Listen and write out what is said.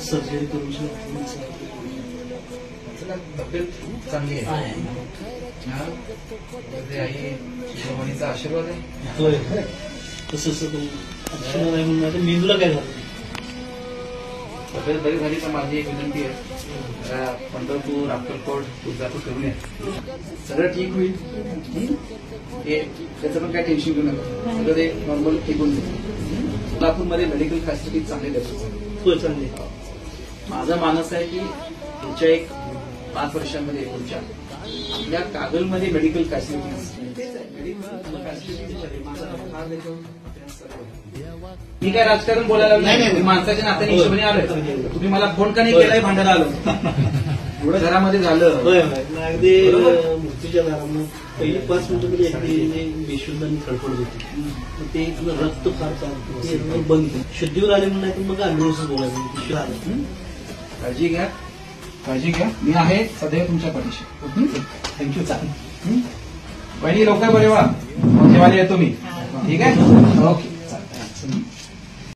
Surgery करून तब्येत चांगली आहे. आई भवानीचा आशीर्वाद आहे. तसं मेंदूला काय झालं? तब्येत बरी झाली तर माझी एक विनंती आहे, जरा पंढरपूर, अक्कलकोट, तुळजापूर करून या. सगळं ठीक होईल. त्याचं पण काय टेन्शन घेऊ नका. सगळं ते नॉर्मल ठीक होऊन जाईल. सोलापूरमध्ये मेडिकल फॅसिलिटी चांगली देतो. चांगली. माझा मानस आहे की पुढच्या एक 5 वर्षांमध्ये पुढच्या आपल्या कागलमध्ये मेडिकल फॅसिलिटीज मी काय राजकारण बोलायला नाही, माणसाच्या नात्याने हिशोबाने आलोय. तुम्ही मला फोन का नाही केलाय, भांडायला आलो. एवढं घरामध्ये झालं. अगदी मृत्यूच्या दारानं पहिली 5 मिनिटं तरी अगदी बेशुद्धांनी खडखडत होती. ते रक्त फार चालतं बंद शुद्धीवर आले म्हणून नाही, मग आंदोलनच बोलायचं. काळजी घ्या, काळजी घ्या. मी आहे सदैव तुमच्या पाठीशी. थँक्यू. चालेल. बहिणी लवकर बरे व्हा. जेवायला येतो मी. ठीक आहे. ओके.